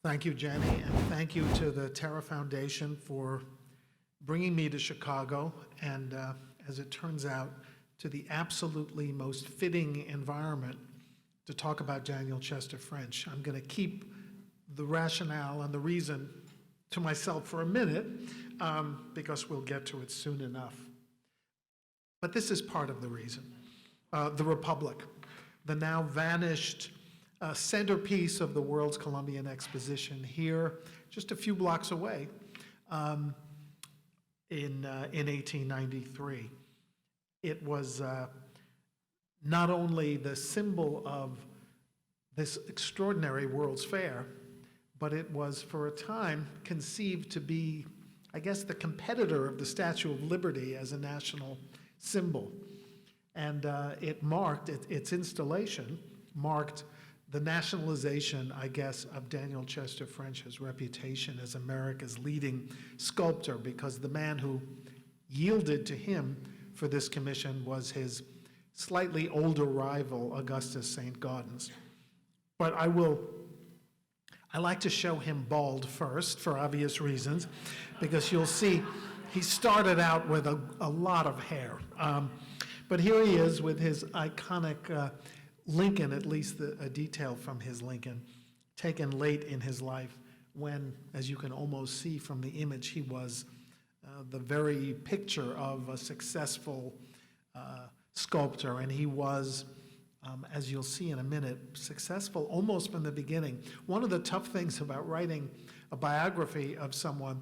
Thank you, Jenny, and thank you to the Terra Foundation for bringing me to Chicago, and as it turns out, to the absolutely most fitting environment to talk about Daniel Chester French. I'm going to keep the rationale and the reason to myself for a minute, because we'll get to it soon enough. But this is part of the reason. The Republic, the now vanished centerpiece of the World's Columbian Exposition, here just a few blocks away in 1893. It was not only the symbol of this extraordinary World's Fair, but it was for a time conceived to be, I guess, the competitor of the Statue of Liberty as a national symbol. And it marked, its installation marked the nationalization, I guess, of Daniel Chester French's reputation as America's leading sculptor, because the man who yielded to him for this commission was his slightly older rival, Augustus St. Gaudens. But I like to show him bald first, for obvious reasons, because you'll see he started out with a lot of hair. But here he is with his iconic Lincoln, at least a detail from his Lincoln, taken late in his life when, as you can almost see from the image, he was the very picture of a successful sculptor, and he was, as you'll see in a minute, successful almost from the beginning. One of the tough things about writing a biography of someone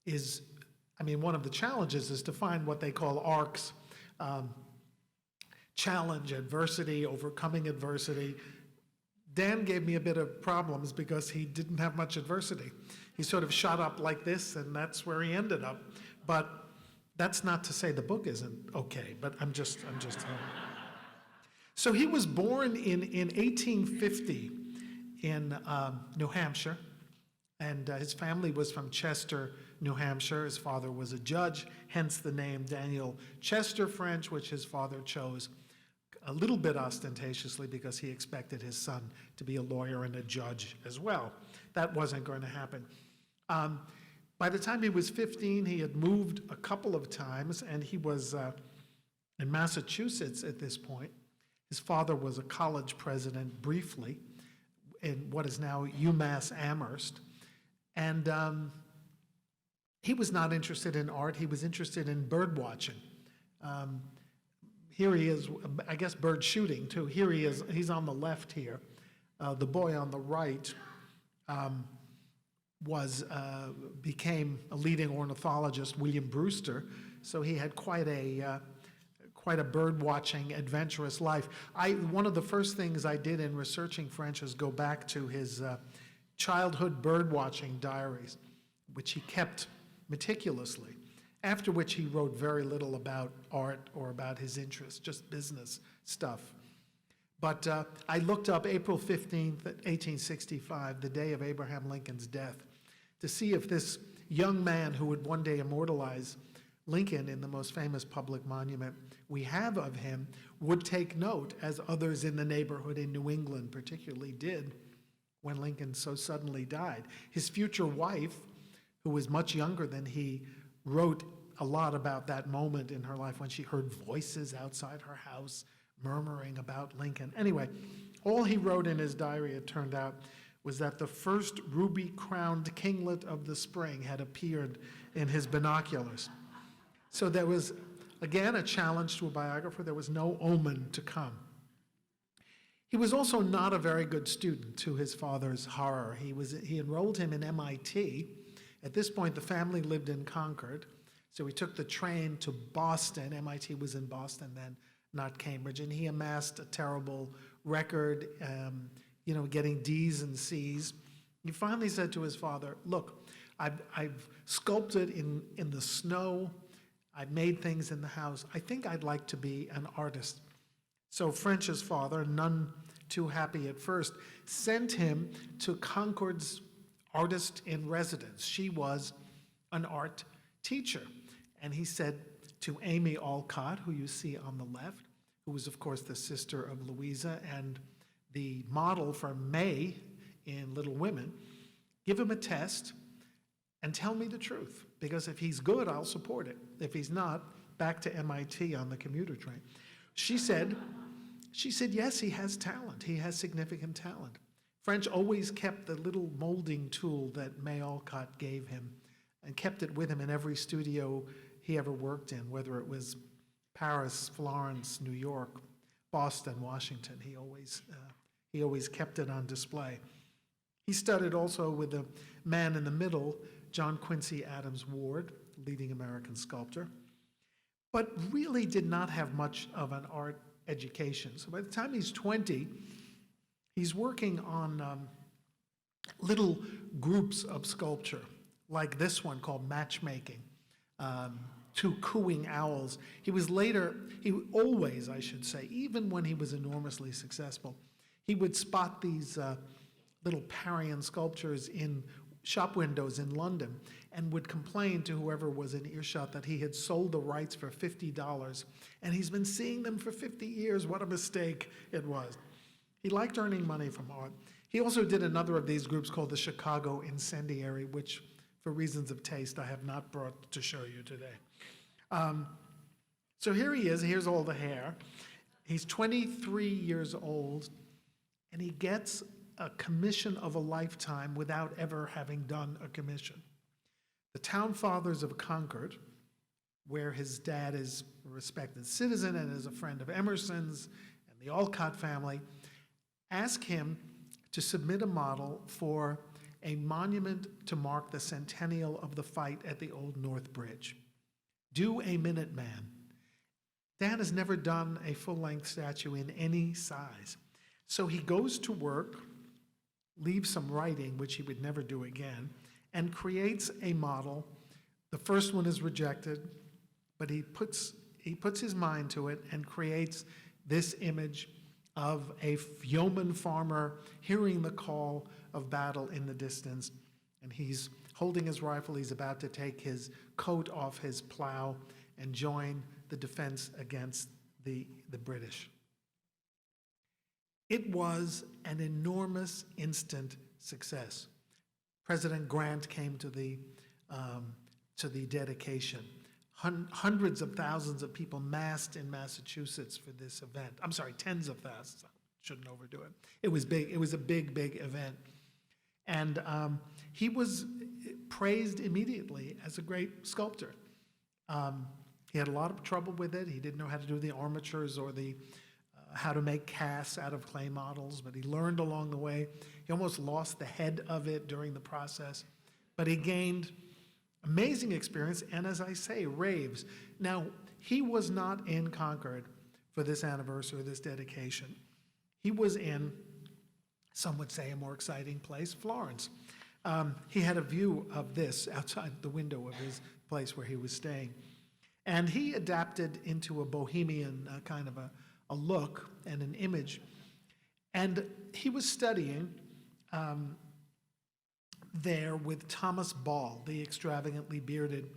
is, one of the challenges is to find what they call arcs. Challenge, adversity, overcoming adversity. Dan gave me a bit of problems because he didn't have much adversity. He sort of shot up like this, and that's where he ended up. But that's not to say the book isn't okay, but I'm just So he was born in 1850 in New Hampshire, and his family was from Chester, New Hampshire. His father was a judge, hence the name Daniel Chester French, which his father chose a little bit ostentatiously because he expected his son to be a lawyer and a judge as well. That wasn't going to happen. By the time he was 15, he had moved a couple of times, and he was in Massachusetts at this point. His father was a college president briefly in what is now UMass Amherst. And he was not interested in art. He was interested in bird watching. Here he is, I guess bird shooting too. Here he is, he's on the left here. The boy on the right became a leading ornithologist, William Brewster. So he had quite a bird watching, adventurous life. One of the first things I did in researching French is go back to his childhood bird watching diaries, which he kept meticulously, after which he wrote very little about art or about his interests, just business stuff. But I looked up April 15th, 1865, the day of Abraham Lincoln's death, to see if this young man who would one day immortalize Lincoln in the most famous public monument we have of him would take note, as others in the neighborhood in New England particularly did when Lincoln so suddenly died. His future wife, who was much younger than he, wrote a lot about that moment in her life when she heard voices outside her house murmuring about Lincoln. Anyway, all he wrote in his diary, it turned out, was that the first ruby-crowned kinglet of the spring had appeared in his binoculars. So there was, again, a challenge to a biographer. There was no omen to come. He was also not a very good student, to his father's horror. He enrolled him in MIT. At this point, the family lived in Concord, so he took the train to Boston. MIT was in Boston then, not Cambridge, and he amassed a terrible record, getting D's and C's. He finally said to his father, "Look, I've sculpted in the snow. I've made things in the house. I think I'd like to be an artist." So French's father, none too happy at first, sent him to Concord's artist in residence. She was an art teacher. And he said to Amy Alcott, who you see on the left, who was, of course, the sister of Louisa and the model for May in Little Women, give him a test and tell me the truth. Because if he's good, I'll support it. If he's not, back to MIT on the commuter train. She said, yes, he has talent. He has significant talent. French always kept the little molding tool that May Alcott gave him and kept it with him in every studio he ever worked in, whether it was Paris, Florence, New York, Boston, Washington. He always kept it on display. He studied also with the man in the middle, John Quincy Adams Ward, leading American sculptor, but really did not have much of an art education. So by the time he's 20, he's working on little groups of sculpture, like this one called Matchmaking, two cooing owls. He always, I should say, even when he was enormously successful, he would spot these little Parian sculptures in shop windows in London and would complain to whoever was in earshot that he had sold the rights for $50, and he's been seeing them for 50 years. What a mistake it was. He liked earning money from art. He also did another of these groups called the Chicago Incendiary, which, for reasons of taste, I have not brought to show you today. So here he is. Here's all the hair. He's 23 years old, and he gets a commission of a lifetime without ever having done a commission. The Town Fathers of Concord, where his dad is a respected citizen and is a friend of Emerson's and the Alcott family, ask him to submit a model for a monument to mark the centennial of the fight at the Old North Bridge. Do a Minuteman. Dan has never done a full-length statue in any size. So he goes to work, leaves some writing, which he would never do again, and creates a model. The first one is rejected, but he puts his mind to it and creates this image of a yeoman farmer hearing the call of battle in the distance, and he's holding his rifle. He's about to take his coat off his plow and join the defense against the British. It was an enormous instant success. President Grant came to the dedication. Hundreds of thousands of people massed in Massachusetts for this event. I'm sorry, tens of thousands. I shouldn't overdo it. It was big. It was a big, big event. And he was praised immediately as a great sculptor. He had a lot of trouble with it. He didn't know how to do the armatures or how to make casts out of clay models, but he learned along the way. He almost lost the head of it during the process, but he gained amazing experience, and as I say, raves. Now, he was not in Concord for this anniversary, this dedication. He was in, some would say, a more exciting place, Florence. He had a view of this outside the window of his place where he was staying. And he adapted into a bohemian kind of a look and an image. And he was studying there with Thomas Ball, the extravagantly bearded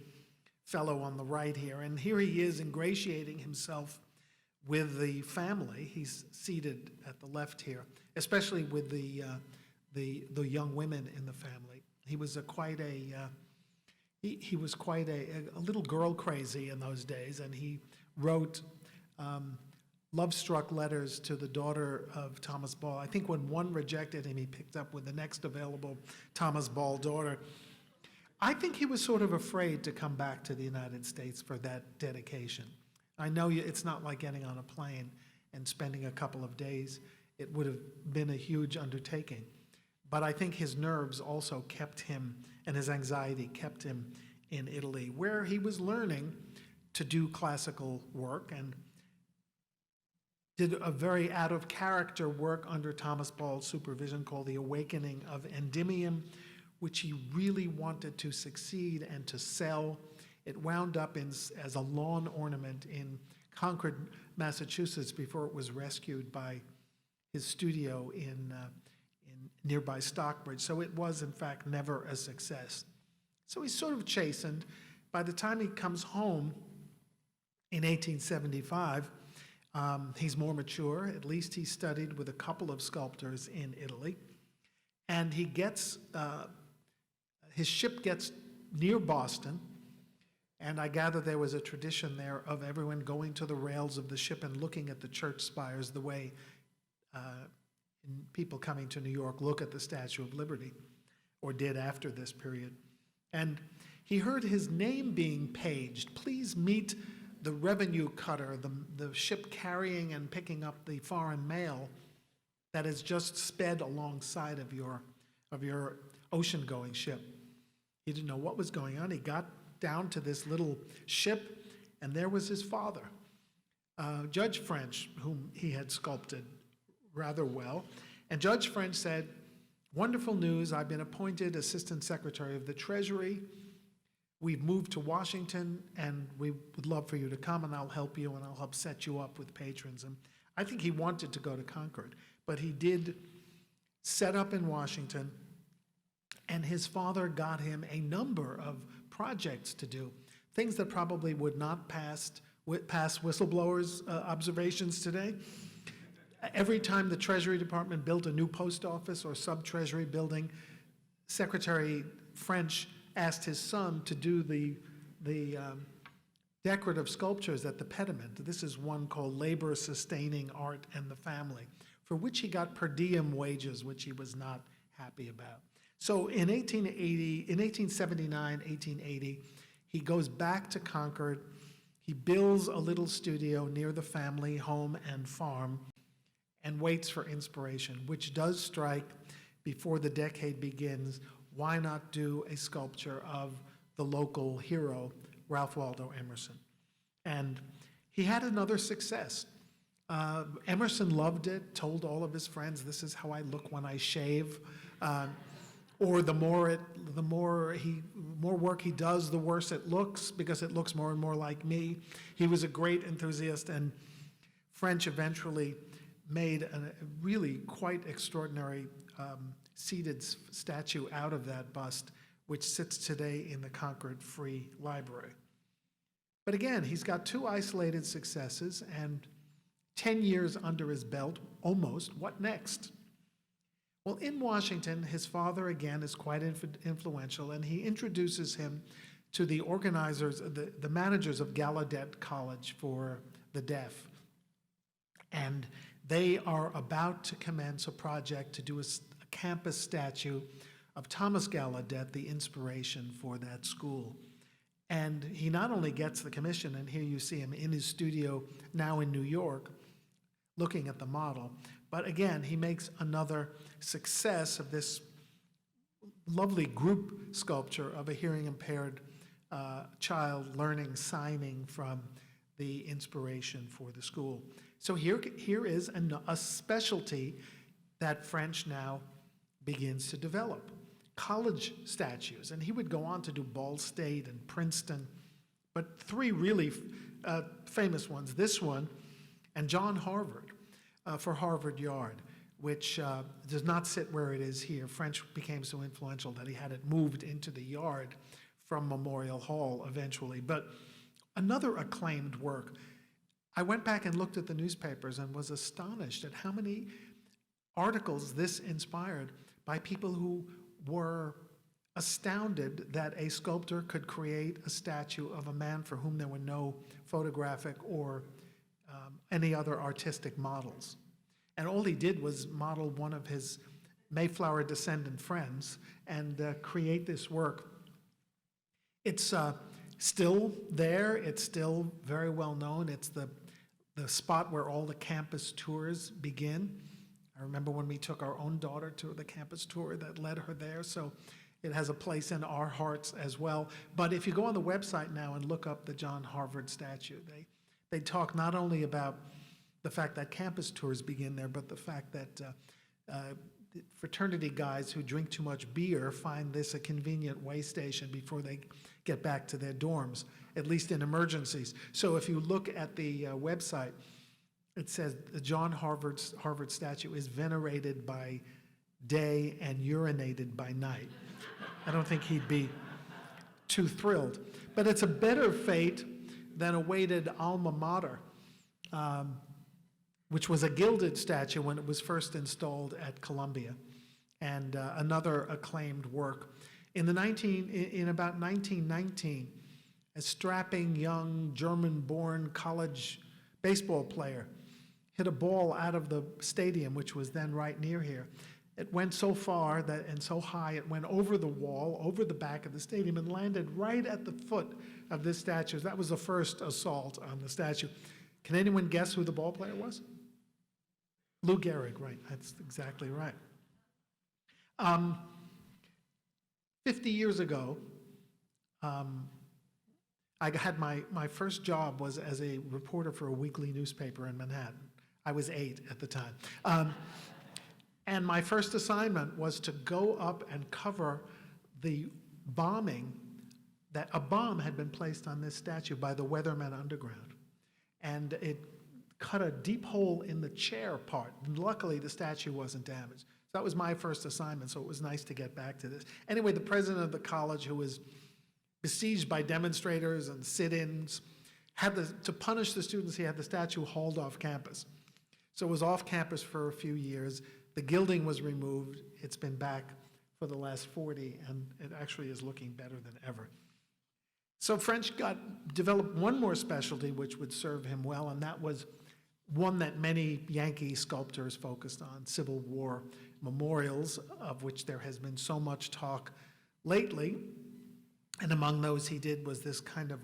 fellow on the right here. And here he is ingratiating himself with the family. He's seated at the left here, especially with the young women in the family. He was quite a little girl crazy in those days, and he wrote love-struck letters to the daughter of Thomas Ball. I think when one rejected him, he picked up with the next available Thomas Ball daughter. I think he was sort of afraid to come back to the United States for that dedication. I know it's not like getting on a plane and spending a couple of days. It would have been a huge undertaking. But I think his nerves also kept him, and his anxiety kept him in Italy, where he was learning to do classical work and did a very out-of-character work under Thomas Ball's supervision called The Awakening of Endymion, which he really wanted to succeed and to sell. It wound up as a lawn ornament in Concord, Massachusetts, before it was rescued by his studio in nearby Stockbridge. So it was, in fact, never a success. So he's sort of chastened. By the time he comes home in 1875, he's more mature. At least he studied with a couple of sculptors in Italy. And he gets, his ship gets near Boston, and I gather there was a tradition there of everyone going to the rails of the ship and looking at the church spires the way people coming to New York look at the Statue of Liberty, or did after this period. And he heard his name being paged. Please meet the revenue cutter, the ship carrying and picking up the foreign mail that has just sped alongside of your ocean-going ship. He didn't know what was going on. He got down to this little ship, and there was his father, Judge French, whom he had sculpted rather well. And Judge French said, "Wonderful news, I've been appointed Assistant Secretary of the Treasury. We've moved to Washington, and we would love for you to come, and I'll help you, and I'll help set you up with patrons." And I think he wanted to go to Concord, but he did set up in Washington, and his father got him a number of projects to do, things that probably would not pass whistleblowers' observations today. Every time the Treasury Department built a new post office or sub-treasury building, Secretary French asked his son to do the decorative sculptures at the pediment. This is one called Labor Sustaining Art and the Family, for which he got per diem wages, which he was not happy about. So in 1879, 1880, he goes back to Concord. He builds a little studio near the family home and farm and waits for inspiration, which does strike before the decade begins. Why not do a sculpture of the local hero, Ralph Waldo Emerson? And he had another success. Emerson loved it, told all of his friends, "This is how I look when I shave." Or the more work he does, the worse it looks, because it looks more and more like me. He was a great enthusiast, and French eventually made a really quite extraordinary seated statue out of that bust, which sits today in the Concord Free Library. But again, he's got two isolated successes and 10 years under his belt, almost. What next? Well, in Washington, his father, again, is quite influential, and he introduces him to the organizers, the managers of Gallaudet College for the Deaf. And they are about to commence a project to do a campus statue of Thomas Gallaudet, the inspiration for that school. And he not only gets the commission, and here you see him in his studio now in New York, looking at the model, but again, he makes another success of this lovely group sculpture of a hearing-impaired child learning signing from the inspiration for the school. So here is a specialty that French now begins to develop. College statues, and he would go on to do Ball State and Princeton, but three really famous ones, this one and John Harvard for Harvard Yard, which does not sit where it is here. French became so influential that he had it moved into the yard from Memorial Hall eventually. But another acclaimed work, I went back and looked at the newspapers and was astonished at how many articles this inspired by people who were astounded that a sculptor could create a statue of a man for whom there were no photographic or any other artistic models. And all he did was model one of his Mayflower descendant friends and create this work. It's still there. It's still very well known. It's the spot where all the campus tours begin. I remember when we took our own daughter to the campus tour that led her there, so it has a place in our hearts as well. But if you go on the website now and look up the John Harvard statue, they talk not only about the fact that campus tours begin there, but the fact that fraternity guys who drink too much beer find this a convenient way station before they get back to their dorms, at least in emergencies. So if you look at the website, it says the John Harvard statue is venerated by day and urinated by night. I don't think he'd be too thrilled. But it's a better fate than awaited alma mater, which was a gilded statue when it was first installed at Columbia. and another acclaimed work. In about 1919, a strapping young German-born college baseball player hit a ball out of the stadium, which was then right near here. It went so far and so high, it went over the wall, over the back of the stadium, and landed right at the foot of this statue. That was the first assault on the statue. Can anyone guess who the ball player was? Lou Gehrig, right. That's exactly right. 50 years ago, I had my first job was as a reporter for a weekly newspaper in Manhattan. I was 8 at the time. And my first assignment was to go up and cover the bombing that a bomb had been placed on this statue by the Weathermen Underground. And it cut a deep hole in the chair part. And luckily, the statue wasn't damaged. So that was my first assignment, so it was nice to get back to this. Anyway, the president of the college, who was besieged by demonstrators and sit-ins, to punish the students, he had the statue hauled off campus. So it was off campus for a few years. The gilding was removed. It's been back for the last 40, and it actually is looking better than ever. So French developed one more specialty which would serve him well, and that was one that many Yankee sculptors focused on, Civil War memorials, of which there has been so much talk lately. And among those he did was this kind of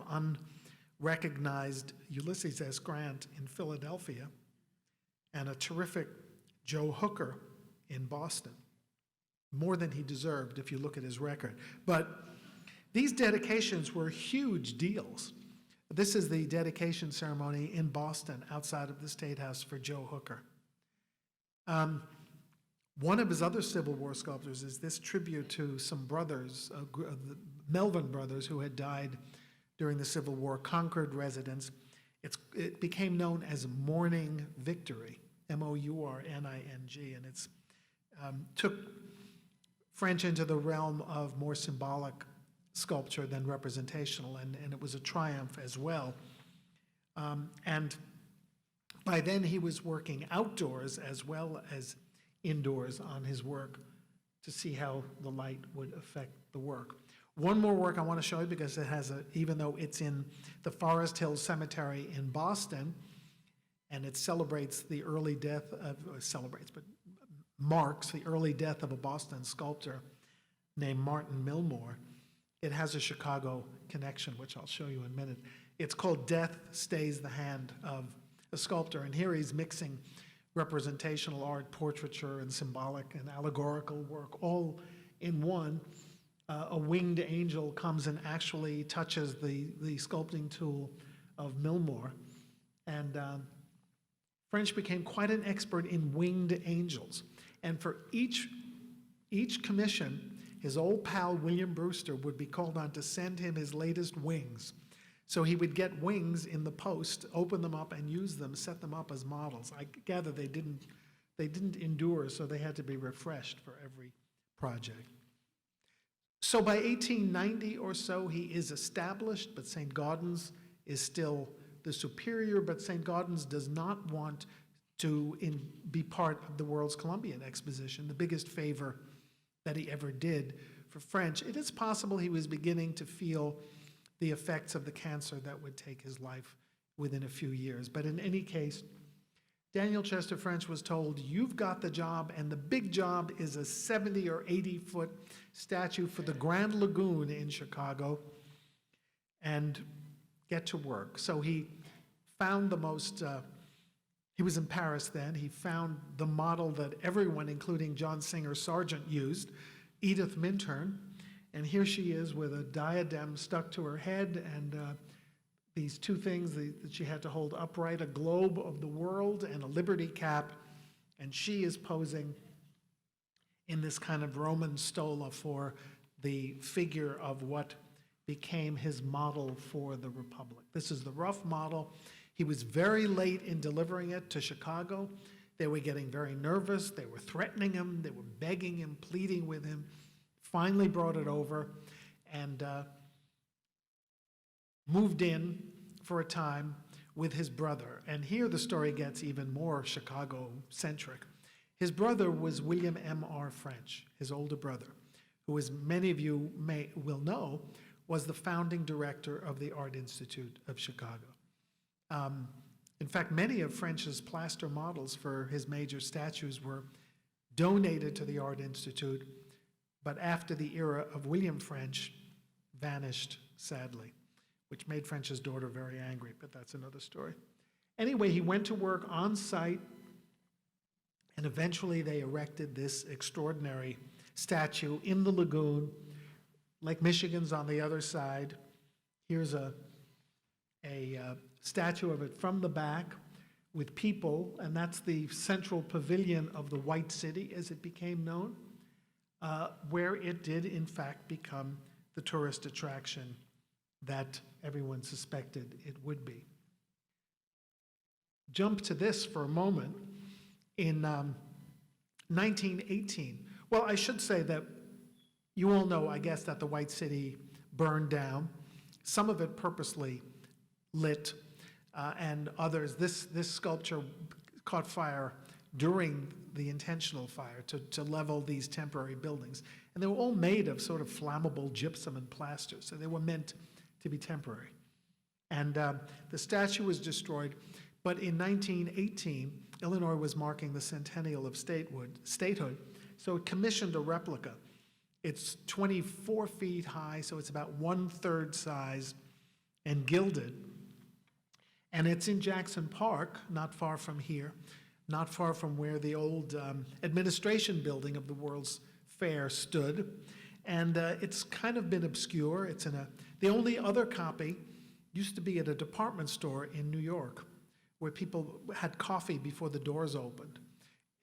unrecognized Ulysses S. Grant in Philadelphia and a terrific Joe Hooker in Boston. More than he deserved if you look at his record. But these dedications were huge deals. This is the dedication ceremony in Boston outside of the State House for Joe Hooker. One of his other Civil War sculptures is this tribute to some brothers, the Melvin brothers, who had died during the Civil War, Concord residents. It became known as Mourning Victory, M-O-U-R-N-I-N-G, and it's took French into the realm of more symbolic sculpture than representational, and it was a triumph as well. And by then he was working outdoors as well as indoors on his work to see how the light would affect the work. One more work I want to show you because it has even though it's in the Forest Hill Cemetery in Boston, and it celebrates the early death of, marks the early death of a Boston sculptor named Martin Milmore. It has a Chicago connection, which I'll show you in a minute. It's called Death Stays the Hand of a Sculptor, and here he's mixing representational art, portraiture, and symbolic and allegorical work all in one. A winged angel comes and actually touches the sculpting tool of Milmore, and French became quite an expert in winged angels. And for each commission, his old pal William Brewster would be called on to send him his latest wings. So he would get wings in the post, open them up and use them, set them up as models. I gather they didn't endure, so they had to be refreshed for every project. So by 1890 or so, he is established, but St. Gaudens is still the superior, but St. Gaudens does not want to be part of the World's Columbian Exposition, the biggest favor that he ever did for French. It is possible he was beginning to feel the effects of the cancer that would take his life within a few years. But in any case, Daniel Chester French was told, you've got the job, and the big job is a 70 or 80-foot statue for the Grand Lagoon in Chicago, and get to work. So he found he was in Paris then, he found the model that everyone, including John Singer Sargent, used, Edith Minturn, and here she is with a diadem stuck to her head and these two things that she had to hold upright, a globe of the world and a liberty cap, and she is posing in this kind of Roman stola for the figure of what became his model for the Republic. This is the rough model. He was very late in delivering it to Chicago. They were getting very nervous. They were threatening him. They were begging him, pleading with him. Finally brought it over and moved in for a time with his brother. And here the story gets even more Chicago-centric. His brother was William M.R. French, his older brother, who, as many of you will know, was the founding director of the Art Institute of Chicago. In fact, many of French's plaster models for his major statues were donated to the Art Institute, but after the era of William French, vanished sadly, which made French's daughter very angry, but that's another story. Anyway, he went to work on site, and eventually they erected this extraordinary statue in the lagoon. Lake Michigan's on the other side. Here's a statue of it from the back with people, and that's the central pavilion of the White City, as it became known, where it did, in fact, become the tourist attraction that everyone suspected it would be. Jump to this for a moment. In 1918, well, I should say that you all know, I guess, that the White City burned down, some of it purposely lit, and others. This sculpture caught fire during the intentional fire to level these temporary buildings. And they were all made of sort of flammable gypsum and plaster, so they were meant to be temporary. And the statue was destroyed, but in 1918, Illinois was marking the centennial of statehood, so it commissioned a replica. It's 24 feet high, so it's about 1/3 size and gilded. And it's in Jackson Park, not far from here, not far from where the old administration building of the World's Fair stood. And it's kind of been obscure. It's the only other copy used to be at a department store in New York, where people had coffee before the doors opened.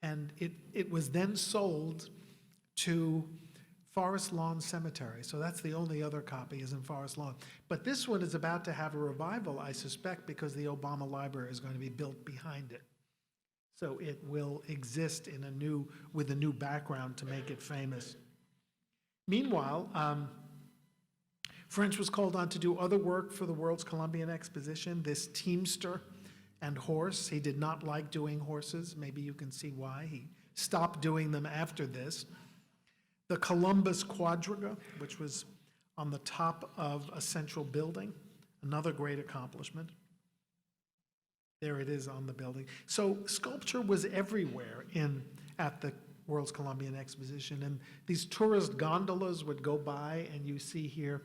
And it was then sold to Forest Lawn Cemetery. So that's the only other copy is in Forest Lawn. But this one is about to have a revival, I suspect, because the Obama Library is going to be built behind it. So it will exist with a new background to make it famous. Meanwhile, French was called on to do other work for the World's Columbian Exposition, this teamster and horse. He did not like doing horses. Maybe you can see why. He stopped doing them after this. The Columbus Quadriga, which was on the top of a central building, another great accomplishment. There it is on the building. So sculpture was everywhere at the World's Columbian Exposition, and these tourist gondolas would go by, and you see here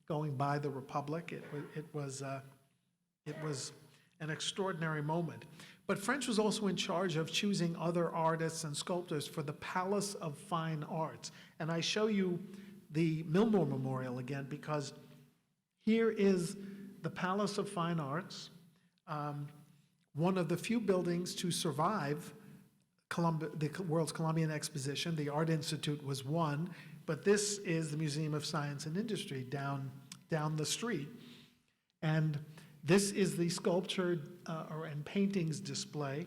going by the Republic. It was an extraordinary moment. But French was also in charge of choosing other artists and sculptors for the Palace of Fine Arts. And I show you the Millville Memorial again because here is the Palace of Fine Arts, one of the few buildings to survive the World's Columbian Exposition. The Art Institute was one, but this is the Museum of Science and Industry down the street. And this is the sculpture and paintings display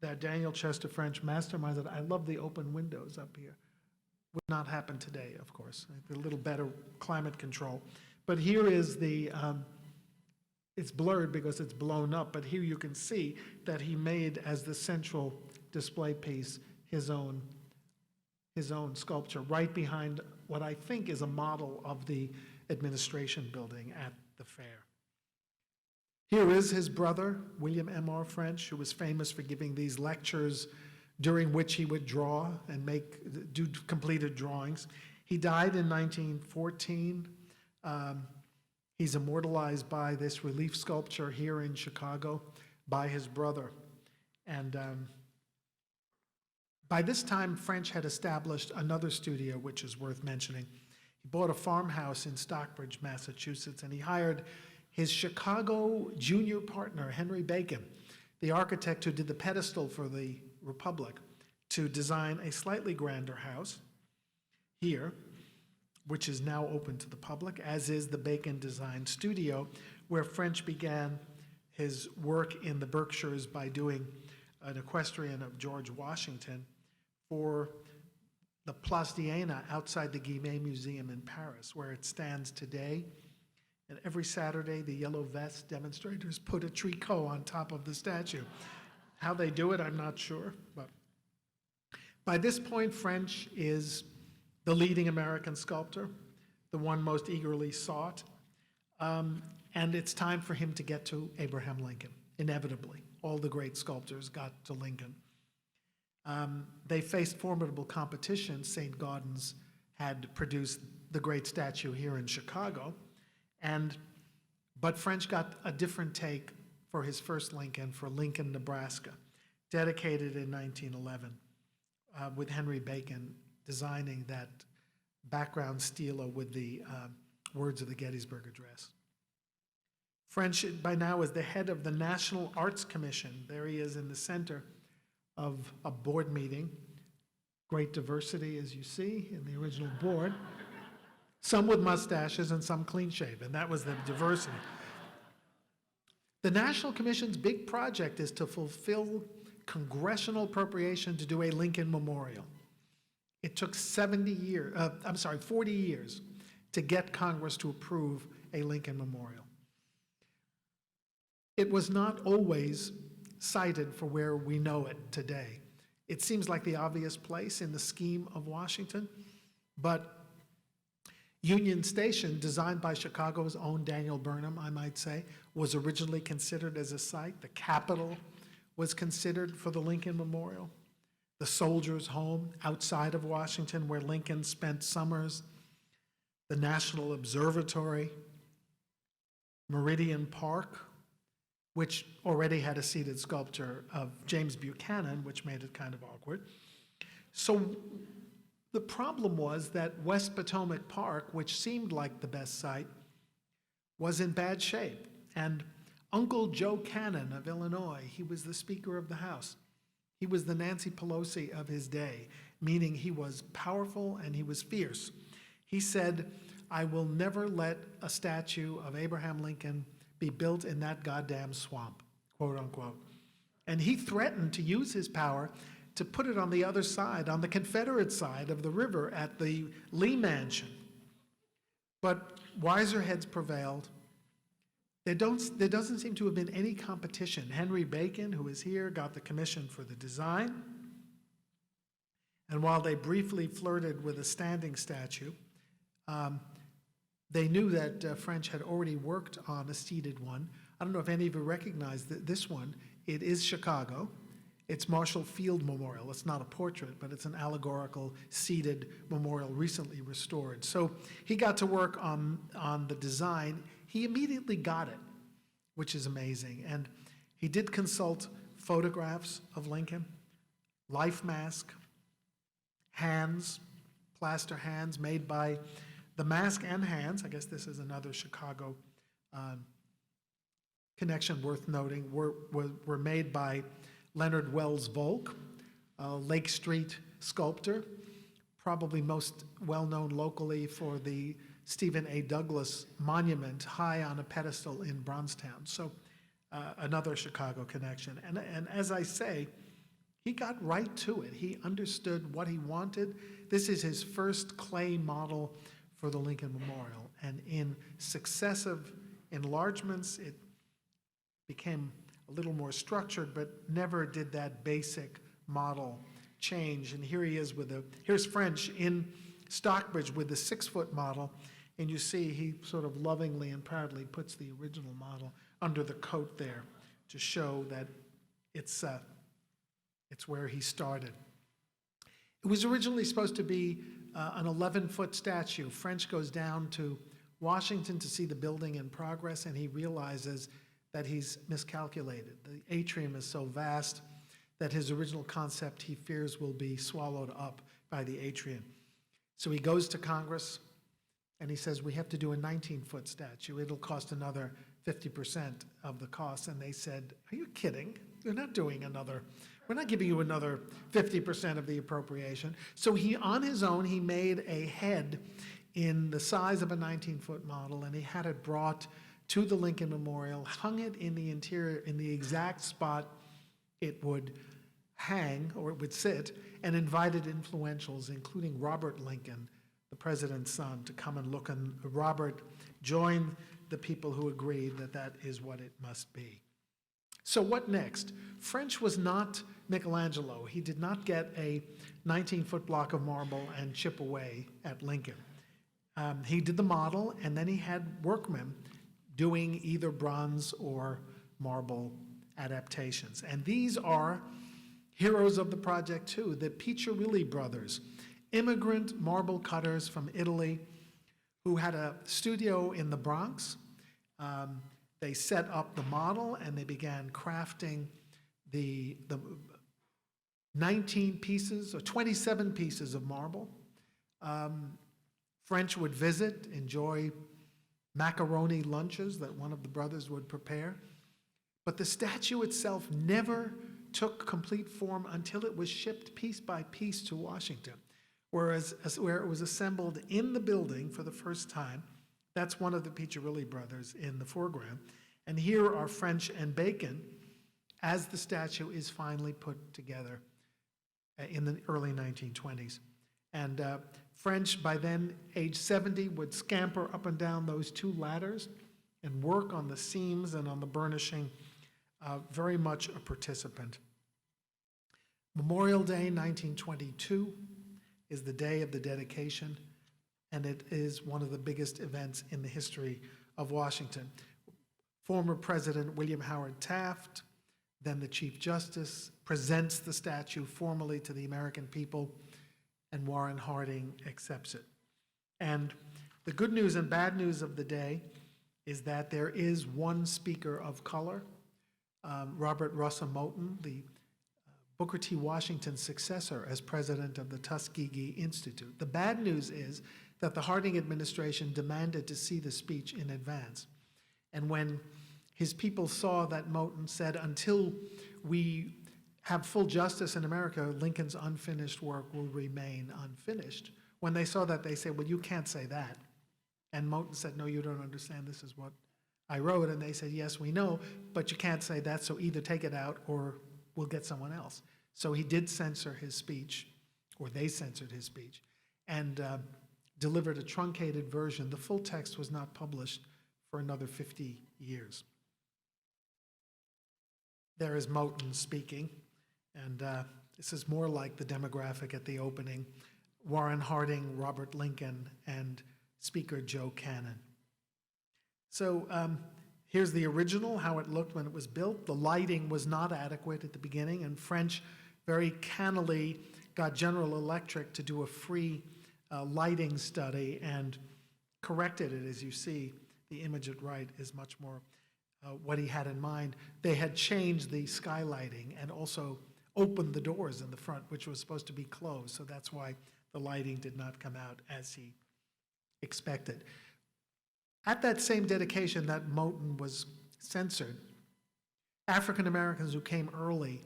that Daniel Chester French masterminded. I love the open windows up here. Would not happen today, of course. A little better climate control. But here is it's blurred because it's blown up, but here you can see that he made as the central display piece his own sculpture right behind what I think is a model of the administration building at the fair. Here is his brother, William M.R. French, who was famous for giving these lectures during which he would draw and do completed drawings. He died in 1914. He's immortalized by this relief sculpture here in Chicago by his brother. And by this time, French had established another studio, which is worth mentioning. He bought a farmhouse in Stockbridge, Massachusetts, and he hired his Chicago junior partner, Henry Bacon, the architect who did the pedestal for the Republic, to design a slightly grander house here, which is now open to the public, as is the Bacon Design Studio, where French began his work in the Berkshires by doing an equestrian of George Washington for the Place d'Iéna outside the Guimet Museum in Paris, where it stands today. And every Saturday, the Yellow Vest demonstrators put a tricot on top of the statue. How they do it, I'm not sure, but By this point, French is the leading American sculptor, the one most eagerly sought, and it's time for him to get to Abraham Lincoln, inevitably. All the great sculptors got to Lincoln. They faced formidable competition. St. Gaudens had produced the great statue here in Chicago, but French got a different take for his first Lincoln, for Lincoln, Nebraska, dedicated in 1911, with Henry Bacon designing that background stela with the words of the Gettysburg Address. French, by now, is the head of the National Arts Commission. There he is in the center of a board meeting. Great diversity, as you see, in the original board. Some with mustaches and some clean-shaven. That was the diversity. The National Commission's big project is to fulfill congressional appropriation to do a Lincoln Memorial. It took 40 years to get Congress to approve a Lincoln Memorial. It was not always cited for where we know it today. It seems like the obvious place in the scheme of Washington, but Union Station, designed by Chicago's own Daniel Burnham, I might say, was originally considered as a site. The Capitol was considered for the Lincoln Memorial. The Soldiers' Home outside of Washington, where Lincoln spent summers. The National Observatory. Meridian Park, which already had a seated sculpture of James Buchanan, which made it kind of awkward. So the problem was that West Potomac Park, which seemed like the best site, was in bad shape. And Uncle Joe Cannon of Illinois, he was the Speaker of the House. He was the Nancy Pelosi of his day, meaning he was powerful and he was fierce. He said, "I will never let a statue of Abraham Lincoln be built in that goddamn swamp," quote unquote. And he threatened to use his power to put it on the other side, on the Confederate side of the river at the Lee Mansion. But wiser heads prevailed. There doesn't seem to have been any competition. Henry Bacon, who is here, got the commission for the design. And while they briefly flirted with a standing statue, they knew that French had already worked on a seated one. I don't know if any of you recognize this one. It is Chicago. It's Marshall Field Memorial. It's not a portrait, but it's an allegorical seated memorial recently restored. So he got to work on the design. He immediately got it, which is amazing. And he did consult photographs of Lincoln, life mask, hands, plaster hands made by the mask and hands. I guess this is another Chicago connection worth noting, were made by Leonard Wells Volk, a Lake Street sculptor, probably most well-known locally for the Stephen A. Douglas monument high on a pedestal in Bronzetown. So another Chicago connection. And as I say, he got right to it. He understood what he wanted. This is his first clay model for the Lincoln Memorial. And in successive enlargements, it became a little more structured, but never did that basic model change. And here he is here's French in Stockbridge with the 6-foot model. And you see he sort of lovingly and proudly puts the original model under the coat there to show that it's where he started. It was originally supposed to be an 11-foot statue. French goes down to Washington to see the building in progress, and he realizes that he's miscalculated. The atrium is so vast that his original concept, he fears, will be swallowed up by the atrium. So he goes to Congress, and he says, we have to do a 19-foot statue. It'll cost another 50% of the cost. And they said, are you kidding? We're not giving you another 50% of the appropriation. So he, on his own, he made a head in the size of a 19-foot model, and he had it brought to the Lincoln Memorial, hung it in the interior in the exact spot it would hang, or it would sit, and invited influentials, including Robert Lincoln, the president's son, to come and look. And Robert joined the people who agreed that that is what it must be. So what next? French was not Michelangelo. He did not get a 19-foot block of marble and chip away at Lincoln. He did the model, and then he had workmen doing either bronze or marble adaptations. And these are heroes of the project too, the Piccirilli brothers, immigrant marble cutters from Italy who had a studio in the Bronx. They set up the model and they began crafting the 19 pieces or 27 pieces of marble. French would visit, enjoy macaroni lunches that one of the brothers would prepare. But the statue itself never took complete form until it was shipped piece by piece to Washington, where it was assembled in the building for the first time. That's one of the Piccirilli brothers in the foreground. And here are French and Bacon as the statue is finally put together in the early 1920s. And French, by then, age 70, would scamper up and down those two ladders and work on the seams and on the burnishing, very much a participant. Memorial Day, 1922, is the day of the dedication, and it is one of the biggest events in the history of Washington. Former President William Howard Taft, then the Chief Justice, presents the statue formally to the American people, and Warren Harding accepts it. And the good news and bad news of the day is that there is one speaker of color, Robert Russell Moton, the Booker T. Washington's successor as president of the Tuskegee Institute. The bad news is that the Harding administration demanded to see the speech in advance. And when his people saw that Moton said, until we have full justice in America, Lincoln's unfinished work will remain unfinished. When they saw that, they said, well, you can't say that. And Moton said, no, you don't understand. This is what I wrote. And they said, yes, we know, but you can't say that, so either take it out or we'll get someone else. So he did censor his speech, or they censored his speech, and delivered a truncated version. The full text was not published for another 50 years. There is Moton speaking. And this is more like the demographic at the opening: Warren Harding, Robert Lincoln, and Speaker Joe Cannon. So here's the original, how it looked when it was built. The lighting was not adequate at the beginning, and French very cannily got General Electric to do a free lighting study and corrected it. As you see, the image at right is much more what he had in mind. They had changed the skylighting and also opened the doors in the front, which was supposed to be closed. So that's why the lighting did not come out as he expected. At that same dedication that Moton was censored, African Americans who came early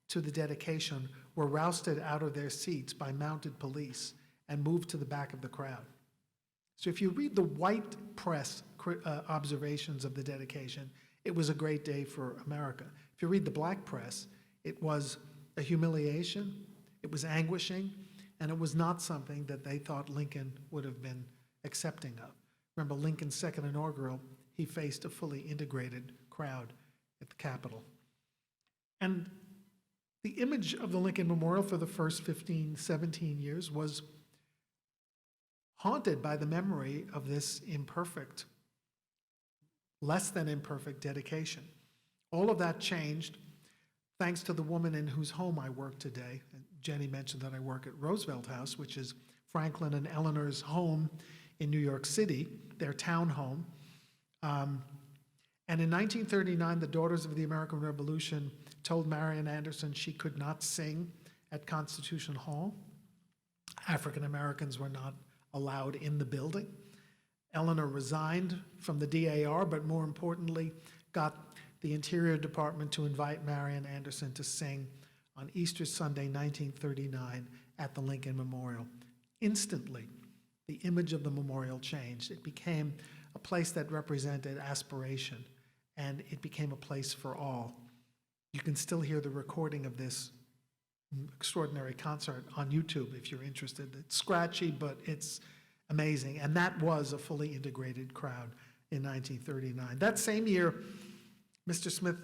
to the dedication were rousted out of their seats by mounted police and moved to the back of the crowd. So if you read the white press observations of the dedication, it was a great day for America. If you read the black press, it was a humiliation, it was anguishing, and it was not something that they thought Lincoln would have been accepting of. Remember, Lincoln's second inaugural, he faced a fully integrated crowd at the Capitol. And the image of the Lincoln Memorial for the first 15, 17 years was haunted by the memory of this imperfect, less than imperfect dedication. All of that changed thanks to the woman in whose home I work today. And Jenny mentioned that I work at Roosevelt House, which is Franklin and Eleanor's home in New York City, their town home. And in 1939, the Daughters of the American Revolution told Marian Anderson she could not sing at Constitution Hall. African Americans were not allowed in the building. Eleanor resigned from the DAR, but more importantly, got the Interior Department to invite Marian Anderson to sing on Easter Sunday, 1939, at the Lincoln Memorial. Instantly, the image of the memorial changed. It became a place that represented aspiration, and it became a place for all. You can still hear the recording of this extraordinary concert on YouTube if you're interested. It's scratchy, but it's amazing. And that was a fully integrated crowd in 1939. That same year, Mr. Smith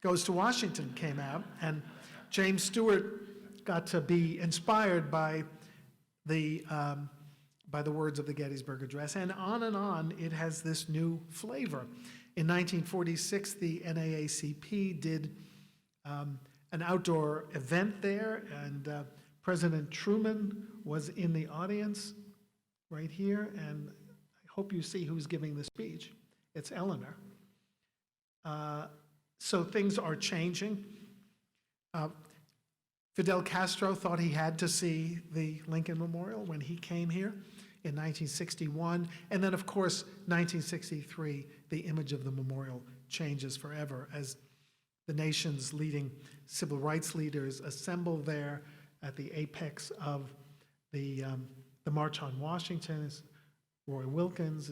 Goes to Washington came out, and James Stewart got to be inspired by the words of the Gettysburg Address, and on it has this new flavor. In 1946, the NAACP did an outdoor event there, and President Truman was in the audience right here, and I hope you see who's giving the speech. It's Eleanor. So things are changing. Fidel Castro thought he had to see the Lincoln Memorial when he came here in 1961. And then, of course, 1963, the image of the memorial changes forever as the nation's leading civil rights leaders assemble there at the apex of the March on Washington. Roy Wilkins,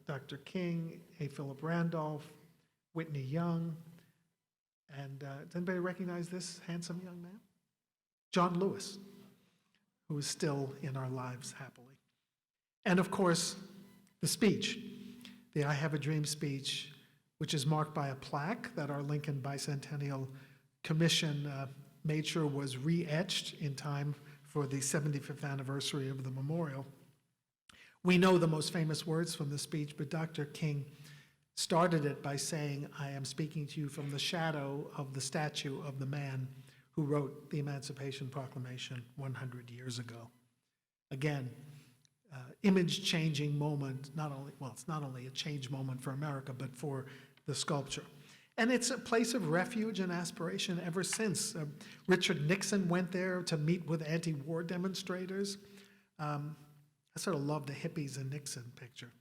Dr. King, A. Philip Randolph, Whitney Young, and does anybody recognize this handsome young man? John Lewis, who is still in our lives happily. And of course, the speech, the I Have a Dream speech, which is marked by a plaque that our Lincoln Bicentennial Commission made sure was re-etched in time for the 75th anniversary of the memorial. We know the most famous words from the speech, but Dr. King started it by saying, "I am speaking to you from the shadow of the statue of the man who wrote the Emancipation Proclamation 100 years ago." Again, image-changing moment, it's not only a change moment for America, but for the sculpture. And it's a place of refuge and aspiration ever since. Richard Nixon went there to meet with anti-war demonstrators. I sort of love the hippies and Nixon picture.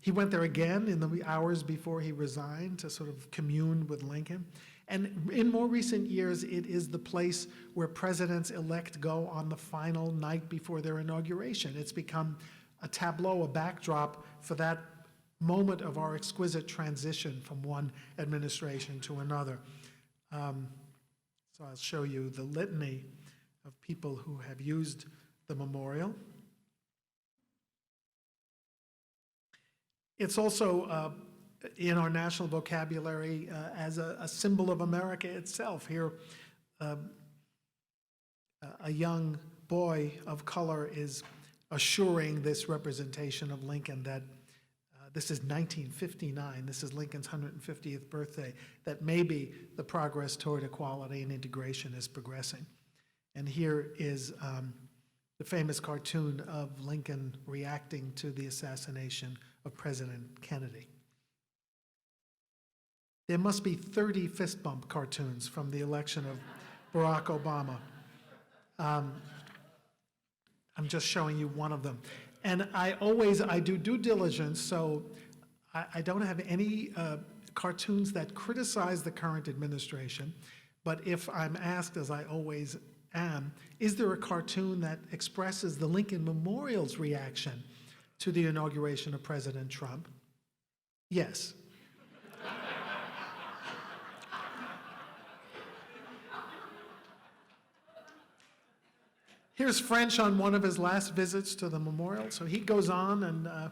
He went there again in the hours before he resigned to sort of commune with Lincoln. And in more recent years, it is the place where presidents-elect go on the final night before their inauguration. It's become a tableau, a backdrop for that moment of our exquisite transition from one administration to another. So I'll show you the litany of people who have used the memorial. It's also in our national vocabulary as a symbol of America itself. Here, a young boy of color is assuring this representation of Lincoln that this is 1959, this is Lincoln's 150th birthday, that maybe the progress toward equality and integration is progressing. And here is the famous cartoon of Lincoln reacting to the assassination of President Kennedy. There must be 30 fist bump cartoons from the election of Barack Obama. I'm just showing you one of them. And I do due diligence, so I don't have any cartoons that criticize the current administration, but if I'm asked, as I always am, is there a cartoon that expresses the Lincoln Memorial's reaction to the inauguration of President Trump? Yes. Here's French on one of his last visits to the memorial. So he goes on, and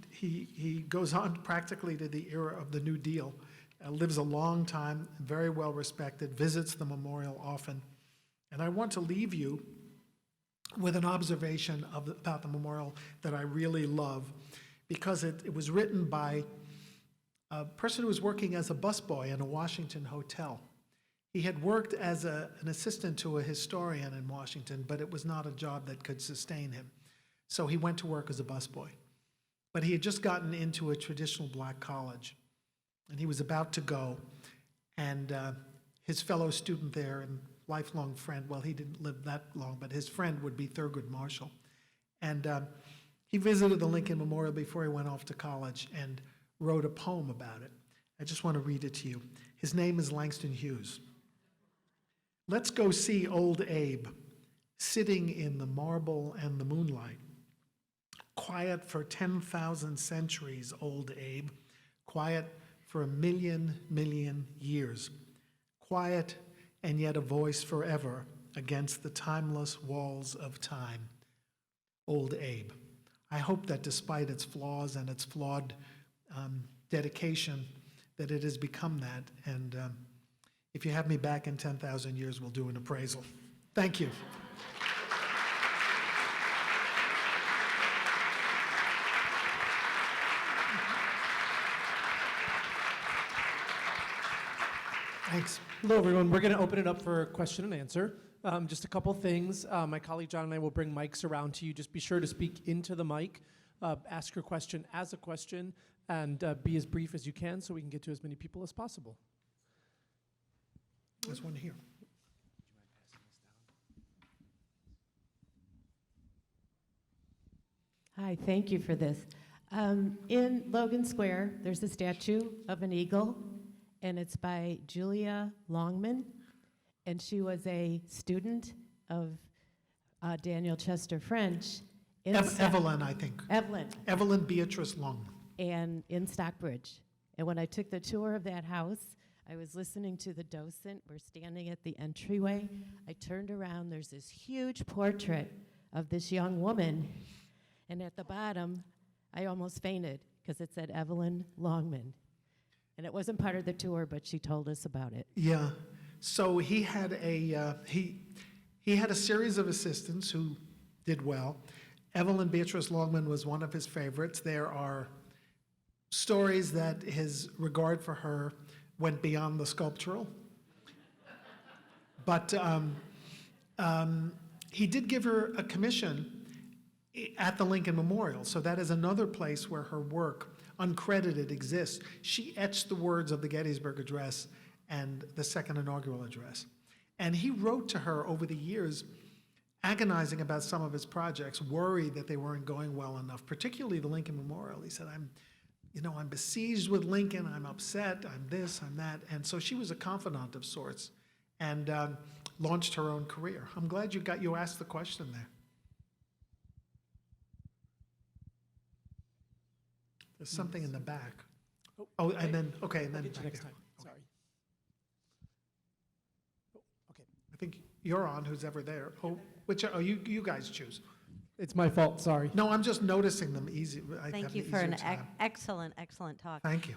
he goes on practically to the era of the New Deal, lives a long time, very well respected, visits the memorial often. And I want to leave you with an observation about the memorial that I really love, because it was written by a person who was working as a busboy in a Washington hotel. He had worked as an assistant to a historian in Washington, but it was not a job that could sustain him. So he went to work as a busboy. But he had just gotten into a traditional black college, and he was about to go, and his fellow student there and lifelong friend, well, he didn't live that long, but his friend would be Thurgood Marshall. And he visited the Lincoln Memorial before he went off to college and wrote a poem about it. I just want to read it to you. His name is Langston Hughes. Let's go see old Abe, sitting in the marble and the moonlight. Quiet for 10,000 centuries, old Abe. Quiet for 1,000,000 years. Quiet and yet a voice forever against the timeless walls of time. Old Abe. I hope that despite its flaws and its flawed dedication, that it has become that. And If you have me back in 10,000 years, we'll do an appraisal. Thank you. Thanks. Hello, everyone. We're going to open it up for question and answer. Just a couple things. My colleague John and I will bring mics around to you. Just be sure to speak into the mic, ask your question as a question, and be as brief as you can so we can get to as many people as possible. There's one here. Hi, thank you for this. In Logan Square, there's a statue of an eagle, and it's by Julia Longman, and she was a student of Daniel Chester French. Evelyn, I think. Evelyn. Evelyn Beatrice Longman. And in Stockbridge. And when I took the tour of that house, I was listening to the docent. We're standing at the entryway. I turned around. There's this huge portrait of this young woman. And at the bottom, I almost fainted because it said Evelyn Longman. And it wasn't part of the tour, but she told us about it. Yeah. So he had a he had a series of assistants who did well. Evelyn Beatrice Longman was one of his favorites. There are stories that his regard for her went beyond the sculptural. But he did give her a commission at the Lincoln Memorial. So that is another place where her work, uncredited, exists. She etched the words of the Gettysburg Address and the second inaugural address. And he wrote to her over the years, agonizing about some of his projects, worried that they weren't going well enough, particularly the Lincoln Memorial. He said, I'm besieged with Lincoln, I'm upset, I'm this, I'm that. And so she was a confidant of sorts and launched her own career. I'm glad you asked the question there. There's something in the back. Oh, and then, okay, and then We'll get you back next there. time. Sorry. Oh, okay. I think you're on, who's ever there. Oh, you guys choose. It's my fault. Sorry. No, I'm just noticing them easy. Thank you for an excellent talk. Thank you.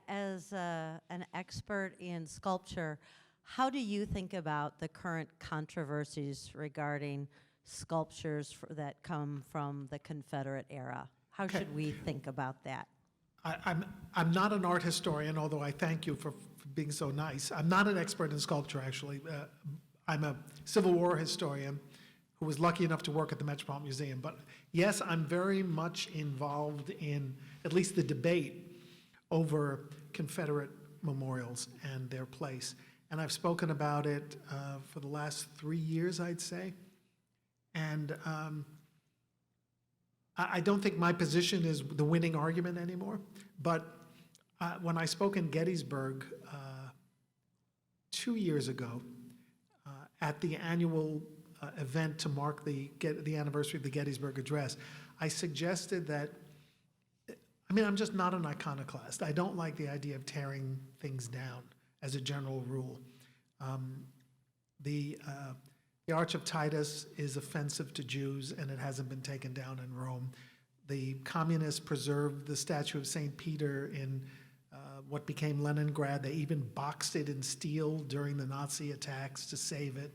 As an expert in sculpture, how do you think about the current controversies regarding sculptures that come from the Confederate era? How Okay. should we think about that? I'm not an art historian, although I thank you for being so nice. I'm not an expert in sculpture, actually. I'm a Civil War historian who was lucky enough to work at the Metropolitan Museum. But yes, I'm very much involved in at least the debate over Confederate memorials and their place. And I've spoken about it for the last 3 years, I'd say. And I don't think my position is the winning argument anymore. But when I spoke in Gettysburg 2 years ago at the annual event to mark the anniversary of the Gettysburg Address, I suggested that, I'm just not an iconoclast. I don't like the idea of tearing things down as a general rule. The Arch of Titus is offensive to Jews, and it hasn't been taken down in Rome. The communists preserved the statue of St. Peter in what became Leningrad. They even boxed it in steel during the Nazi attacks to save it.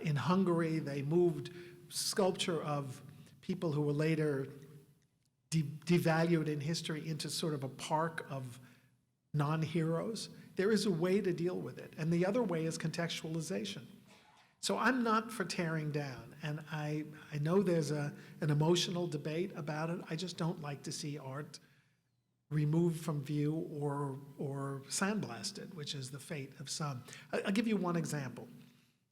In Hungary, they moved sculpture of people who were later devalued in history into sort of a park of non-heroes. There is a way to deal with it, and the other way is contextualization. So I'm not for tearing down, and I know there's an emotional debate about it. I just don't like to see art removed from view or sandblasted, which is the fate of some. I'll give you one example.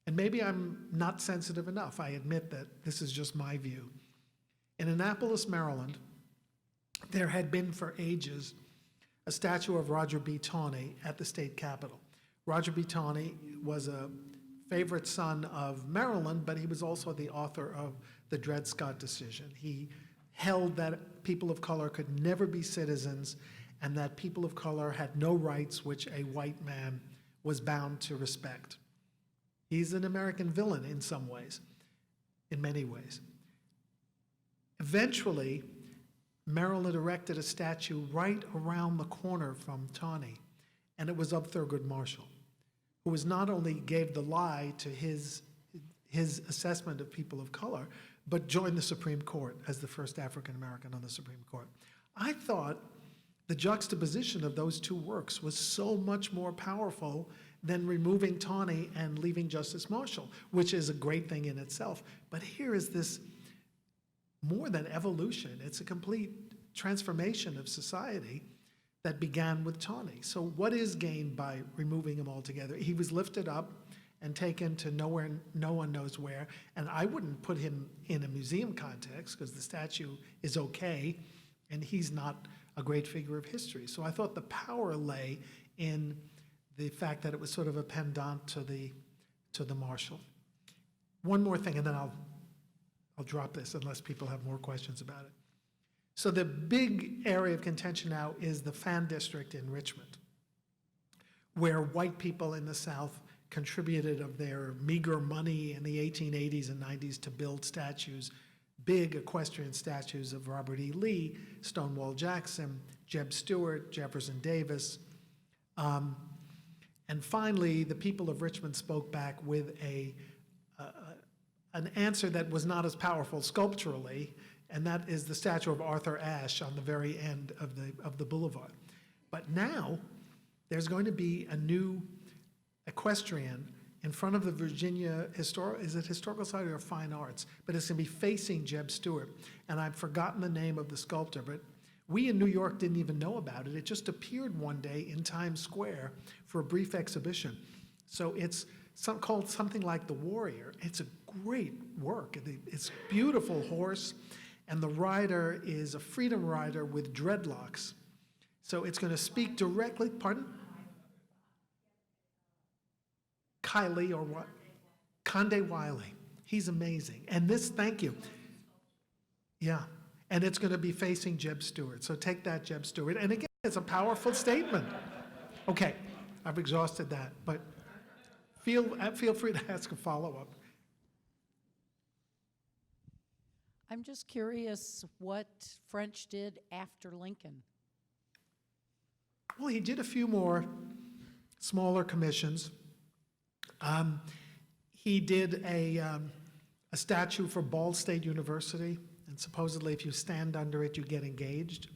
And maybe I'm not sensitive enough. I admit that this is just my view. In Annapolis, Maryland, there had been for ages a statue of Roger B. Taney at the state capitol. Roger B. Taney was a favorite son of Maryland, but he was also the author of the Dred Scott decision. He held that people of color could never be citizens and that people of color had no rights which a white man was bound to respect. He's an American villain in some ways, in many ways. Eventually, Maryland erected a statue right around the corner from Taney, and it was of Thurgood Marshall, who was not only gave the lie to his assessment of people of color, but joined the Supreme Court as the first African American on the Supreme Court. I thought the juxtaposition of those two works was so much more powerful than removing Tawney and leaving Justice Marshall, which is a great thing in itself. But here is this more than evolution. It's a complete transformation of society that began with Tawney. So what is gained by removing him altogether? He was lifted up and taken to nowhere, no one knows where. And I wouldn't put him in a museum context because the statue is okay and he's not a great figure of history. So I thought the power lay in the fact that it was sort of a pendant to the Marshall. One more thing, and then I'll drop this unless people have more questions about it. So the big area of contention now is the Fan District in Richmond, where white people in the South contributed of their meager money in the 1880s and 90s to build statues, big equestrian statues of Robert E. Lee, Stonewall Jackson, Jeb Stuart, Jefferson Davis. And finally, the people of Richmond spoke back with an answer that was not as powerful sculpturally, and that is the statue of Arthur Ashe on the very end of the boulevard. But now, there's going to be a new equestrian in front of the Virginia Historical Society or Fine Arts, but it's going to be facing Jeb Stuart. And I've forgotten the name of the sculptor, but we in New York didn't even know about it. It just appeared one day in Times Square for a brief exhibition. So it's called something like The Warrior. It's a great work. It's a beautiful horse, and the rider is a freedom rider with dreadlocks. So it's going to speak directly, pardon? Kylie or what? Conde Wiley. He's amazing. And this, thank you. Yeah. And it's going to be facing Jeb Stuart. So take that, Jeb Stuart. And again, it's a powerful statement. Okay, I've exhausted that, but feel free to ask a follow-up. I'm just curious what French did after Lincoln. Well, he did a few more smaller commissions. He did a statue for Ball State University, and supposedly if you stand under it, you get engaged.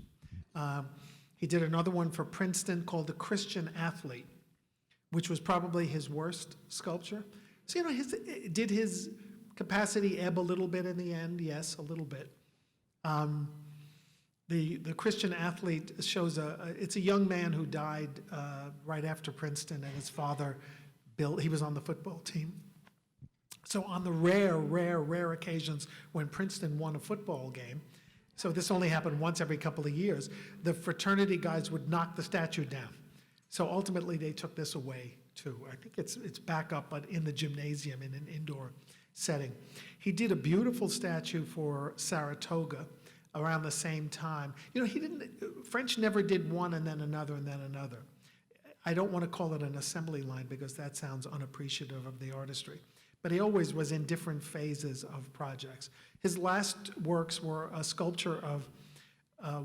He did another one for Princeton called The Christian Athlete, which was probably his worst sculpture. So, you know, did his capacity ebb a little bit in the end? Yes, a little bit. The Christian Athlete shows it's a young man who died right after Princeton, and his father he was on the football team. So on the rare occasions when Princeton won a football game, so this only happened once every couple of years, the fraternity guys would knock the statue down. So ultimately they took this away too. I think it's back up, but in the gymnasium in an indoor setting. He did a beautiful statue for Saratoga around the same time. You know, French never did one and then another and then another. I don't want to call it an assembly line because that sounds unappreciative of the artistry. But he always was in different phases of projects. His last works were a sculpture of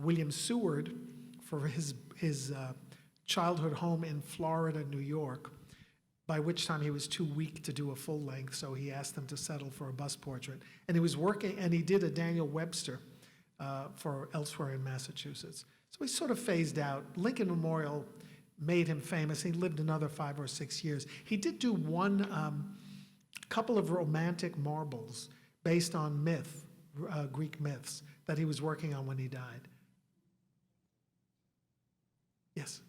William Seward for his childhood home in Florida, New York, by which time he was too weak to do a full length, so he asked them to settle for a bust portrait. And he was working, and he did a Daniel Webster for elsewhere in Massachusetts. So he sort of phased out. Lincoln Memorial made him famous. He lived another 5 or 6 years. He did do one couple of romantic marbles based on Greek myths that he was working on when he died. Yes?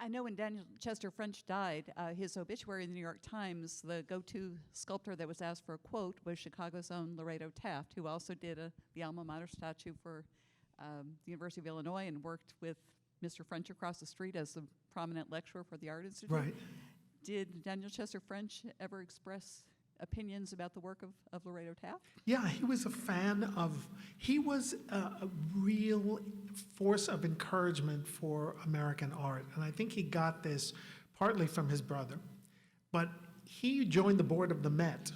I know when Daniel Chester French died, his obituary in the New York Times, the go-to sculptor that was asked for a quote was Chicago's own Laredo Taft, who also did the alma mater statue for the University of Illinois and worked with Mr. French across the street as a prominent lecturer for the Art Institute. Right. Did Daniel Chester French ever express opinions about the work of Laredo Taft? Yeah, he was a fan he was a real force of encouragement for American art. And I think he got this partly from his brother. But he joined the board of the Met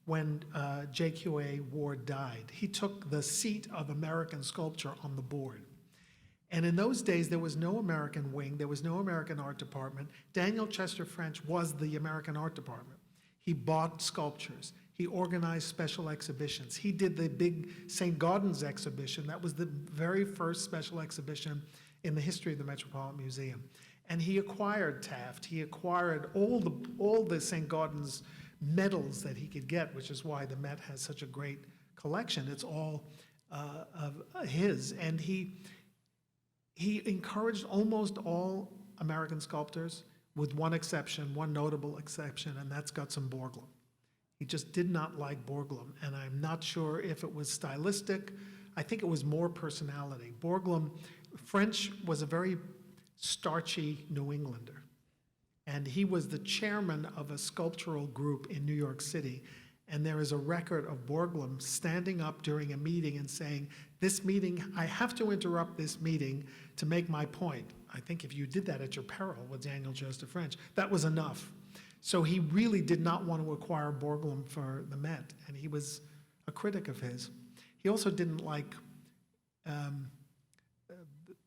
when J.Q.A. Ward died. He took the seat of American sculpture on the board. And in those days, there was no American wing, there was no American art department. Daniel Chester French was the American art department. He bought sculptures. He organized special exhibitions. He did the big St. Gaudens exhibition. That was the very first special exhibition in the history of the Metropolitan Museum. And he acquired Taft. He acquired all the St. Gaudens medals that he could get, which is why the Met has such a great collection. It's all of his. And he encouraged almost all American sculptors, with one exception, one notable exception, and that's Gutzon Borglum. He just did not like Borglum, and I'm not sure if it was stylistic. I think it was more personality. Borglum, French was a very starchy New Englander, and he was the chairman of a sculptural group in New York City, and there is a record of Borglum standing up during a meeting and saying, "This meeting, I have to interrupt this meeting to make my point." I think if you did that at your peril with Daniel Chester French, that was enough. So he really did not want to acquire Borglum for the Met, and he was a critic of his. He also didn't like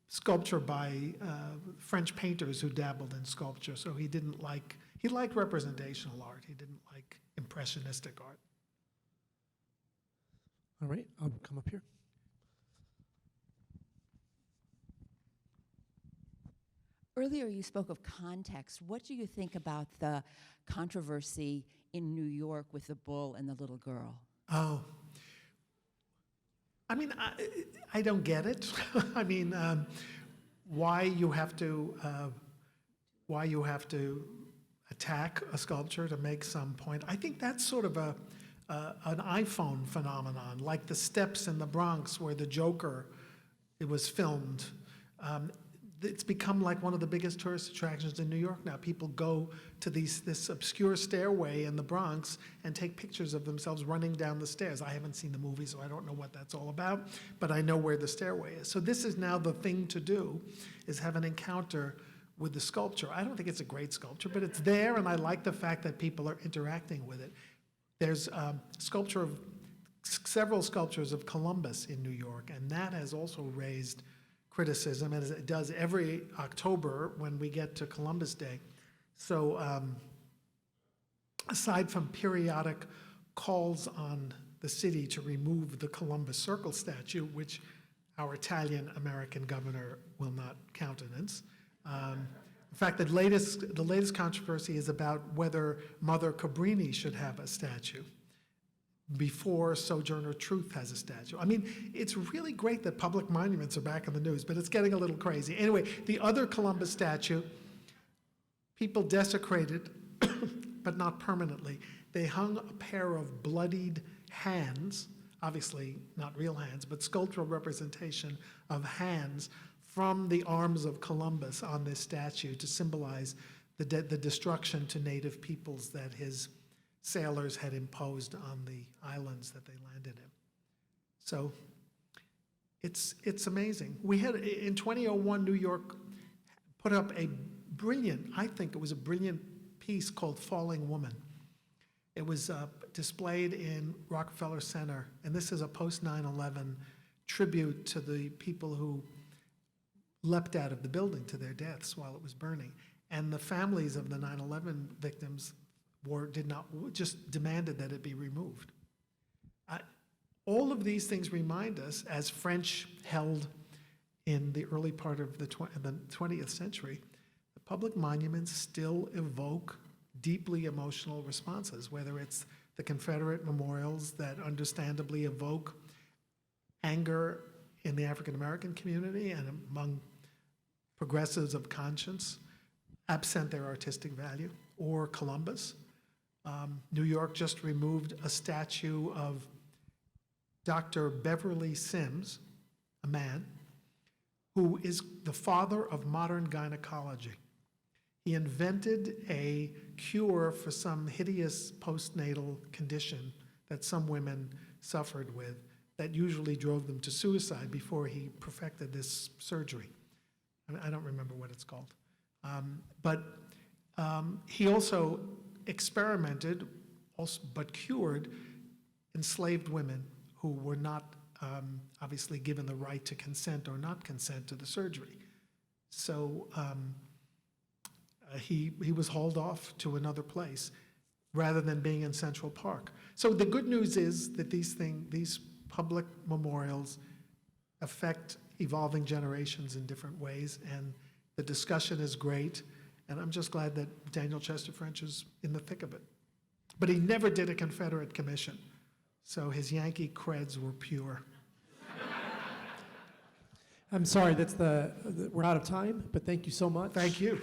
sculpture by French painters who dabbled in sculpture, so he liked representational art. He didn't like impressionistic art. All right, I'll come up here. Earlier, you spoke of context. What do you think about the controversy in New York with the bull and the little girl? Oh, I mean, I don't get it. I mean, why you have to attack a sculpture to make some point. I think that's sort of an iPhone phenomenon, like the steps in the Bronx where the Joker, it was filmed. It's become like one of the biggest tourist attractions in New York now. People go to this obscure stairway in the Bronx and take pictures of themselves running down the stairs. I haven't seen the movie, so I don't know what that's all about, but I know where the stairway is. So this is now the thing to do, is have an encounter with the sculpture. I don't think it's a great sculpture, but it's there, and I like the fact that people are interacting with it. There's several sculptures of Columbus in New York, and that has also raised criticism, as it does every October when we get to Columbus Day. So aside from periodic calls on the city to remove the Columbus Circle statue, which our Italian-American governor will not countenance, in fact, the latest controversy is about whether Mother Cabrini should have a statue before Sojourner Truth has a statue. I mean, it's really great that public monuments are back in the news, but it's getting a little crazy. Anyway, the other Columbus statue, people desecrated, but not permanently. They hung a pair of bloodied hands, obviously not real hands, but sculptural representation of hands from the arms of Columbus on this statue to symbolize the destruction to native peoples that his sailors had imposed on the islands that they landed in. So it's amazing. We had, in 2001, New York put up a brilliant, I think it was a brilliant piece called Falling Woman. It was displayed in Rockefeller Center, and this is a post 9/11 tribute to the people who leapt out of the building to their deaths while it was burning. And the families of the 9/11 victims just demanded that it be removed. All of these things remind us, as French held in the early part of the 20th century, the public monuments still evoke deeply emotional responses, whether it's the Confederate memorials that understandably evoke anger in the African American community and among progressives of conscience, absent their artistic value, or Columbus. New York just removed a statue of Dr. Beverly Sims, a man, who is the father of modern gynecology. He invented a cure for some hideous postnatal condition that some women suffered with that usually drove them to suicide before he perfected this surgery. I don't remember what it's called. But he also experimented also, but cured enslaved women who were not obviously given the right to consent or not consent to the surgery. So he was hauled off to another place rather than being in Central Park. So the good news is that these public memorials affect evolving generations in different ways, and the discussion is great, and I'm just glad that Daniel Chester French is in the thick of it. But he never did a Confederate commission, so his Yankee creds were pure. I'm sorry, we're out of time, but thank you so much. Thank you.